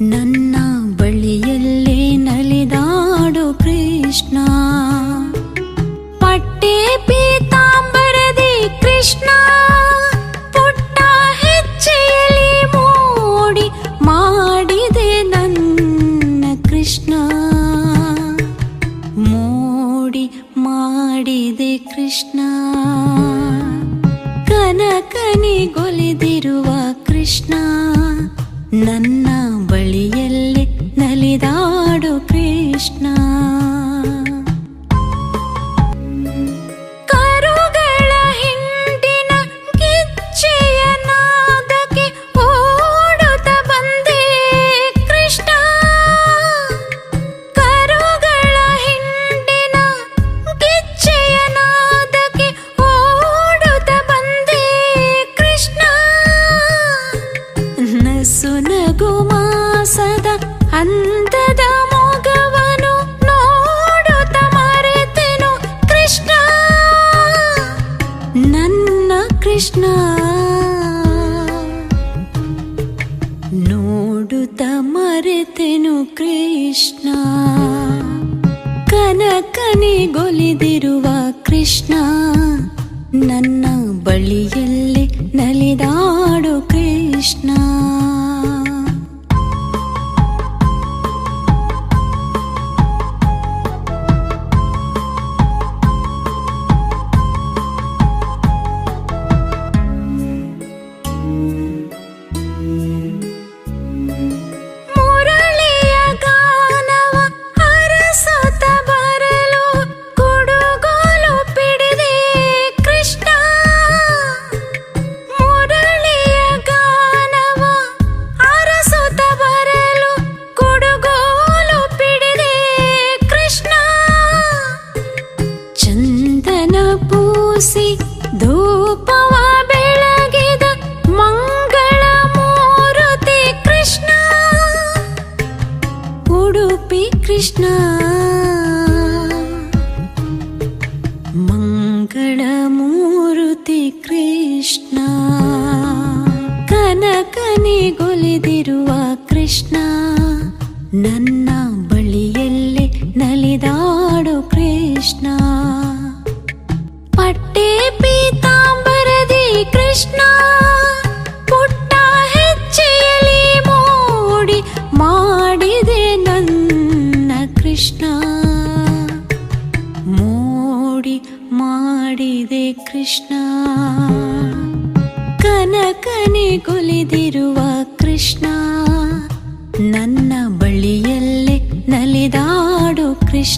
ನನ್ನ ಬಳಿಯಲ್ಲೇ ನಲಿದಾಡು ಕೃಷ್ಣ. ಪಟ್ಟೆ ಪೀತಾಂಬರದಿ ಕೃಷ್ಣ, ಪುಟ್ಟ ಹೆಜ್ಜೆಯಲ್ಲಿ ಮೋಡಿ ಮಾಡಿದೆ ನನ್ನ ಕೃಷ್ಣ. ಮೋಡಿ ಮಾಡಿದೆ ಕೃಷ್ಣ. ಕನಕನಿಗೊಲಿದಿರುವ ಕೃಷ್ಣ, ನನ್ನ ಬಳಿಯಲ್ಲೇ ನಲಿದಾಡು ಕೃಷ್ಣ. ಕರುಗಳ ಹಿಂಡಿನ ಕಿಚ್ಚೆಯ ನಾದಕ್ಕೆ ಓಡುತ್ತ ಬಂದೆ ಕೃಷ್ಣ. ಕರುಗಳ ಹಿಂಡಿನ ಕಿಚ್ಚೆಯ ನಾದಕ್ಕೆ ಓಡುತ್ತ ಬಂದೆ ಕೃಷ್ಣ. ನಸು ನಗು ಮಾಸದ ಅಂದದ ಮೊಗವನು ನೋಡುತ್ತ ಮರೆತೆನು ಕೃಷ್ಣ, ನನ್ನ ಕೃಷ್ಣ. ನೋಡುತ್ತ ಮರೆತೆನು ಕೃಷ್ಣ. ಕನಕನಿಗೊಲಿದಿರುವ ಕೃಷ್ಣ, ನನ್ನ ಬಳಿಯಲ್ಲೇ ನಲಿದಾಡು ಕೃಷ್ಣ. ಮುರಳಿಯ ಗಾನವ ಹರಸುತ್ತ ಬರಲು ಕುಡುಗೋಲು ಪಿಡಿದೆ ಕೃಷ್ಣ. ಮುರಳಿಯ ಗಾನವ ಹರಸುತ್ತ ಬರಲು ಕುಡುಗೋಲು ಪಿಡಿದೆ ಕೃಷ್ಣ. ಚಂದನ ಪೂಸಿ ಧೂಪವ ಬೆಳಗಿದ ಮಂಗಳ ಮೂರುತಿ ಕೃಷ್ಣ. ಉಡುಪಿ ಕೃಷ್ಣ, ಮಂಗಳ ಮೂರುತಿ ಕೃಷ್ಣ. ಕನಕನಿಗೊಲಿದಿರುವ ಕೃಷ್ಣ, ನನ್ನ ಬಳಿಯಲ್ಲೇ ನಲಿದಾಡು ಕೃಷ್ಣ. ಪಟ್ಟೆ ಪೀತಾಂಬರದಿ ಕೃಷ್ಣ, ಪುಟ್ಟ ಹೆಜ್ಜೆಯಲ್ಲಿ ಮೋಡಿ ಮಾಡಿದೆ ನನ್ನ ಕೃಷ್ಣ. ಮೋಡಿ ಮಾಡಿದೆ ಕೃಷ್ಣ. ಕನಕನಿಗೊಲಿದಿರುವ ಕೃಷ್ಣ, ನನ್ನ ಬಳಿಯಲ್ಲೇ ನಲಿದಾಡು ಕೃಷ್ಣ.